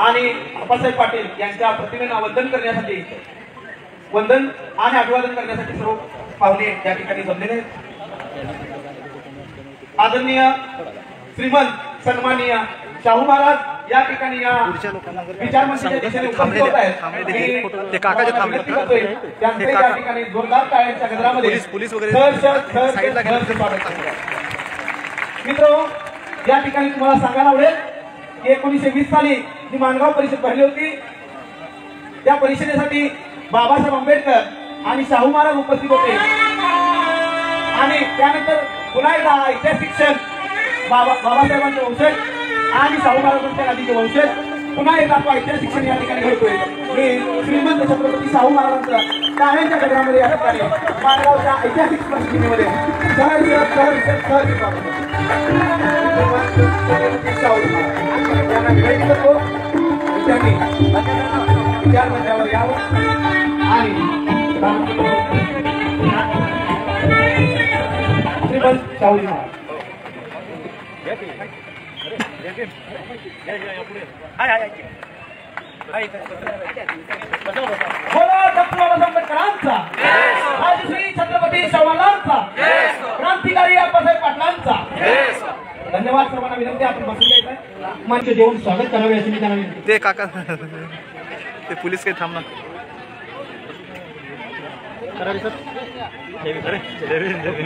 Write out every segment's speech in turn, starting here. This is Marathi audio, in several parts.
आणि अप्पासाहेब पाटील यांच्या प्रतिमेला वंदन करण्यासाठी वंदन आणि अभिवादन करण्यासाठी सर्व पाहुणे या ठिकाणी जमलेले आहेत. आदरणीय श्रीमंत सन्माननीय शाहू महाराज या ठिकाणी या विचार मंचाच्या दिशेने उपस्थित होत आहेत. ते काकाचे थांबले त्यांचे या ठिकाणी जोरदार टाळ्यांच्या गजरामध्ये पोलीस वगैरे मित्र या ठिकाणी तुम्हाला सांगायला आवडेल की 1920 साली जी माणगाव परिषद भरली होती त्या परिषदेसाठी बाबासाहेब आंबेडकर आणि शाहू महाराज उपस्थित होते आणि त्यानंतर पुन्हा एकदा ऐतिहासिक क्षण बाबासाहेबांचे वंशज आणि शाहू महाराजांच्या गादीचे वंशज पुन्हा एकदा तो ऐतिहासिक क्षण या ठिकाणी घडतोय. मी श्रीमंत छत्रपती शाहू महाराजांच्या टाळ्यांच्या गजरामध्ये या ठिकाणी माणगावच्या ऐतिहासिक परिस्थितीमध्ये विचार मंचावर यावं आणि श्रीमंत शाहूजी महाराज बोला डॉक्टर बाबासाहेब आंबेडकरांचा, राजश्री छत्रपती शाहूंचा, क्रांतिकारी अप्पासाहेब पाटलांचा. धन्यवाद सर्वांना. विनंती आपण बसून घ्यायचं मंच देऊन स्वागत करावे अशी मी त्यांना विनंती. ते काका ते पोलीस काही थांबणार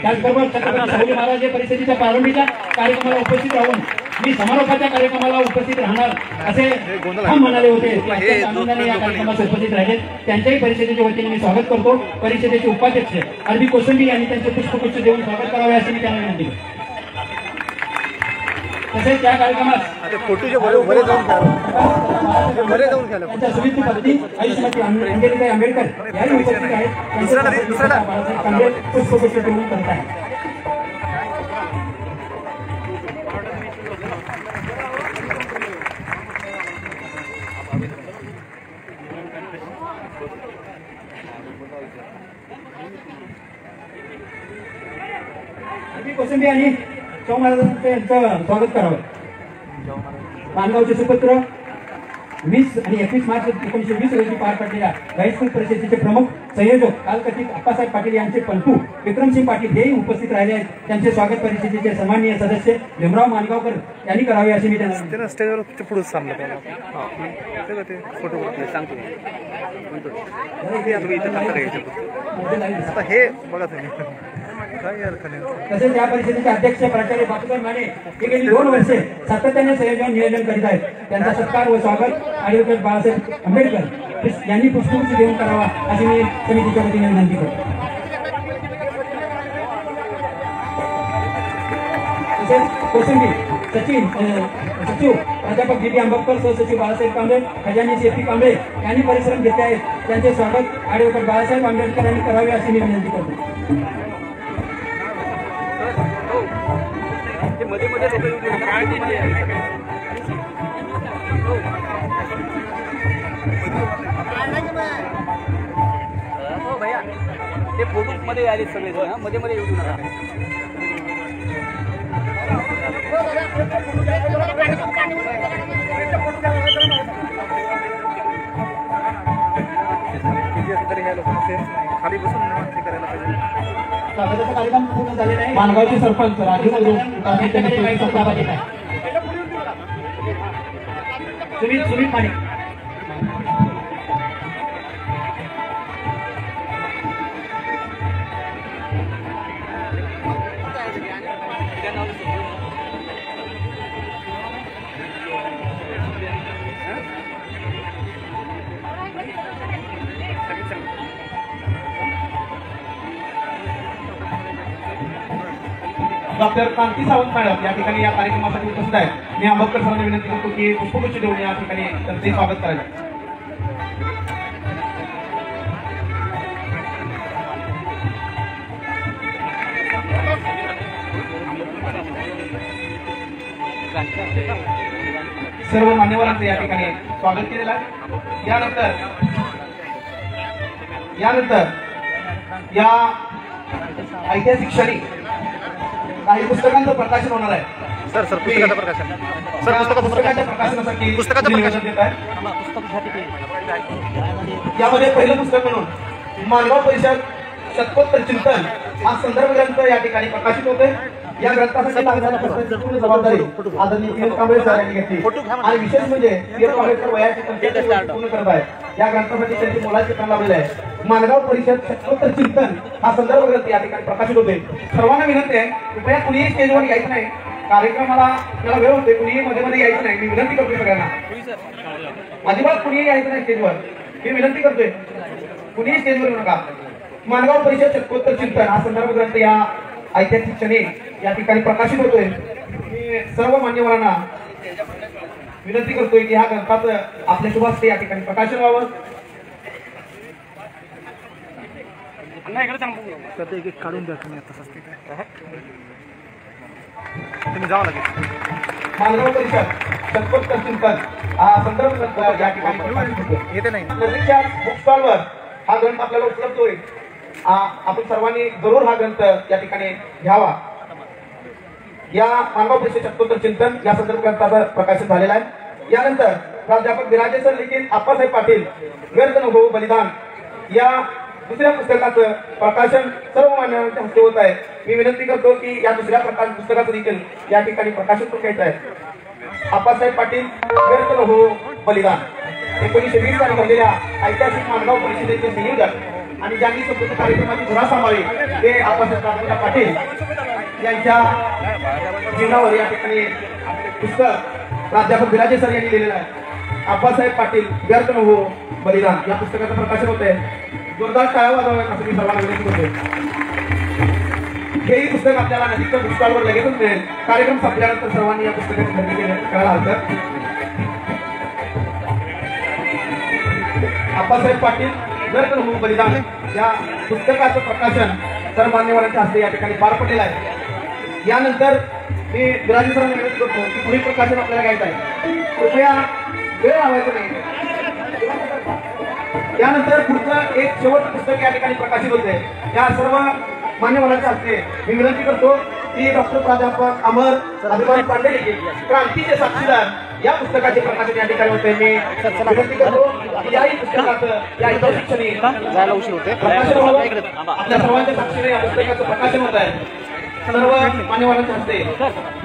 त्याचबरोबर छत्रपती शाहू महाराज या परिषदेच्या प्रारंभीच्या कार्यक्रमाला उपस्थित राहून मी समारोपाच्या कार्यक्रमाला उपस्थित राहणार असे म्हणाले होते. आनंदाने या कार्यक्रमात उपस्थित राहिले. त्यांच्याही परिषदेच्या वतीने मी स्वागत करतो. परिषदेचे उपाध्यक्ष अरबी कोसंबी यांनी त्यांचे पुष्पगुच्छ देऊन स्वागत करावे अशी मी त्यांना विनंती. तसेच त्या कार्यक्रमात त्यांच्या सुविधी पत्नी आयुष्यमती अंजलीताई आंबेडकर याही उपस्थित आहेत. पुष्पगुच्छ देऊन करत आहेत. कोसंबी आणि शाहू महाराजांचं यांचं स्वागत करावं. माणगावचे सुपुत्र 20 आणि 21 मार्च 1920 रोजी पार पडलेल्या हायस्कूल परिषदेचे प्रमुख संयोजक कालकथित अप्पासाहेब पाटील यांचे पंतू विक्रमसिंह पाटील हेही उपस्थित राहिले आहेत. त्यांचे स्वागत परिषदेचे सन्माननीय सदस्य भीमराव माणगावकर यांनी करावे असे मी त्यांना स्टेजवर पुढे सांगतो. हे बघा तुम्ही. तसेच या परिषदेचे अध्यक्ष प्राचार्य बापूसाहेब माने हे गेली 2 वर्षे सातत्याने संयोजन नियोजन करीत आहेत. त्यांचा सत्कार व स्वागत ॲडव्होकेट बाळासाहेब आंबेडकर यांनी पुष्पगुच्छ देऊन करावा अशी मी समितीच्या वतीने विनंती करतो. तसेच कोसंबी सचिव प्राध्यापक बी आंबेडकर सहसचिव बाळासाहेब कांबळे खजानी CP कांबळे यांनी परिश्रम घेतले आहेत. त्यांचे स्वागत ॲडव्होकेट बाळासाहेब आंबेडकर यांनी करावे अशी मी विनंती करतो. मध्ये मध्ये भैया ते फोटो मध्ये आले सगळे मध्ये मध्ये येऊ नका. खाली बसून करायला पाहिजे. कार्यक्रम पूर्ण झालेला आहे. माणगावचे सरपंच राजू सुमित माने डॉक्टर क्रांती सावंत मॅडम या ठिकाणी या कार्यक्रमासाठी उपस्थित आहेत. मी आंबेडकर सरांना विनंती करतो की पुष्पगुच्छ देऊन या ठिकाणी त्यांचे स्वागत करायचं. सर्व मान्यवरांचं या ठिकाणी स्वागत केलेलं आहे. यानंतर या ऐतिहासिक क्षणी काही पुस्तकांचं प्रकाशन होणार आहे. पुस्तकाच्या प्रकाशनासाठी निवेदन देत आहे. यामध्ये पहिलं पुस्तक म्हणून मानगाव परिषद शतकोत्तर चिंतन हा संदर्भ ग्रंथ या ठिकाणी प्रकाशित होतोय. या ग्रंथासाठी लागणाऱ्या पूर्ण जबाबदारी आदरणीय पी. एस. कांबळे सर यांनी घेतली आणि विशेष म्हणजे पी. एस. कांबळे सर वयाची 75 वर्ष पूर्ण करत आहे. या ग्रंथासाठी त्यांची मोलाचे काम लावलेले आहे. मानगाव परिषद शतकोत्तर चिंतन हा संदर्भ ग्रंथ या ठिकाणी प्रकाशित होते. सर्वांना विनंती आहे कृपया कुणीही स्टेजवर यायचं नाही. कार्यक्रमाला त्याला वेळ होते, कुणीही मध्ये मध्ये यायचं नाही. मी विनंती करतोय सगळ्यांना, अजिबात कुणीही यायचं नाही स्टेजवर. मी विनंती करतोय कुणीही स्टेजवर येऊ नका. मानगाव परिषद शतकोत्तर चिंतन हा संदर्भ ग्रंथ या ऐतिहासिक क्षणी या ठिकाणी प्रकाशित होतोय. मी सर्व मान्यवरांना विनंती करतोय की ह्या ग्रंथाचं आपल्या शुभ हस्ते या ठिकाणी प्रकाशन व्हावं. काढून द्या तुम्ही जावं लागेल. मानगाव परिषद शतकोत्तर चिंतन हा संदर्भ ग्रंथ या ठिकाणी प्रकाशित होतोय. येते नाही नजीकच्या बुक स्टॉलवर हा ग्रंथ आपल्याला उपलब्ध होईल. आपण सर्वांनी जरूर हा ग्रंथ या ठिकाणी घ्यावा. या मानगाव परिषद शतकोत्तर चिंतन या संदर्भ ग्रंथाचं प्रकाशित झालेलं आहे. यानंतर प्राध्यापक विराजे सर लिखित आप्पासाहेब पाटील व्यर्थ न होऊ बलिदान या दुसऱ्या पुस्तकाचं प्रकाशन सर्व मान्यवरांच्या हस्ते होत आहे. मी विनंती करतो की या दुसऱ्या पुस्तकाचं देखील या ठिकाणी प्रकाशन करून घ्यायचं आहे. आप्पासाहेब पाटील व्यर्थ न होऊ बलिदान 1920 साली भरलेल्या ऐतिहासिक मानगाव परिषदेचे संयोजक आणि ज्यांनी संपूर्ण कार्यक्रमाची धुरा सांभाळली ते आप्पासाहेब पाटील यांच्या जीवनावर या ठिकाणी पुस्तक प्राध्यापक विराजे सर यांनी लिहिलेलं आहे. आप्पासाहेब पाटील व्यर्थ न होऊ बलिदान या पुस्तकाचं प्रकाशन होत आहे. जोरदार टाळ्या वाजवाव्यात असं मी सर्वांना विनंती करतो. हेही पुस्तक आपल्याला नजीकच्या बुक स्टॉलवर लगेचच मिळेल. कार्यक्रम संपल्यानंतर सर्वांनी या पुस्तकाची खरेदी करायला हरकत. आप्पासाहेब पाटील व्यर्थ न होऊ बलिदान या पुस्तकाचं प्रकाशन सर्व मान्यवरांच्या हस्ते या ठिकाणी पार पडलेलं आहे. यानंतर मी विराजे सरांना विनंती करतो की पुढील प्रकाशन आपल्याला घ्यायचं आहे. कृपया वेळ लावायचं नाही. यानंतर पुढचं एक शेवटचं पुस्तक या ठिकाणी प्रकाशित होते. या सर्व मान्यवरांच्या हस्ते मी विनंती करतो की डॉक्टर प्राध्यापक अमर अभिमान पांडे लिखित क्रांतीचे साक्षीदार या पुस्तकाचे प्रकाशन या ठिकाणी होते. मी विनंती करतो की याही पुस्तकाचं या शिक्षणी जायला उशीर होते. आपल्या सर्वांच्या साक्षीने या पुस्तकाचं प्रकाशन होत आहे. सर्व मान्यवरांच्या हस्ते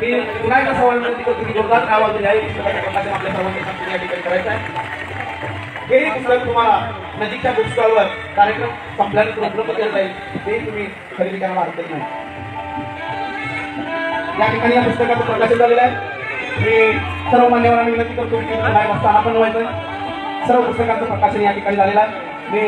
मी पुन्हा एकदा सर्वांना विनंती करतो की जोरदार टाळ्या वाजवून याही पुस्तकाचं प्रकाशन आपल्या सर्वांच्या साक्षीने या ठिकाणी करायचं आहे. हेही पुस्तक तुम्हाला नजीकच्या बुक स्टॉलवर कार्यक्रम संपल्यानंतर उपलब्ध केलं जाईल. तेही तुम्ही खरेदी करायला हरकत नाही. या ठिकाणी या पुस्तकाचं प्रकाशन झालेलं आहे. मी सर्व मान्यवरांना विनंती करतो की नाही वाजता आपण व्हायचं. सर्व पुस्तकाचं प्रकाशन या ठिकाणी झालेलं आहे. मी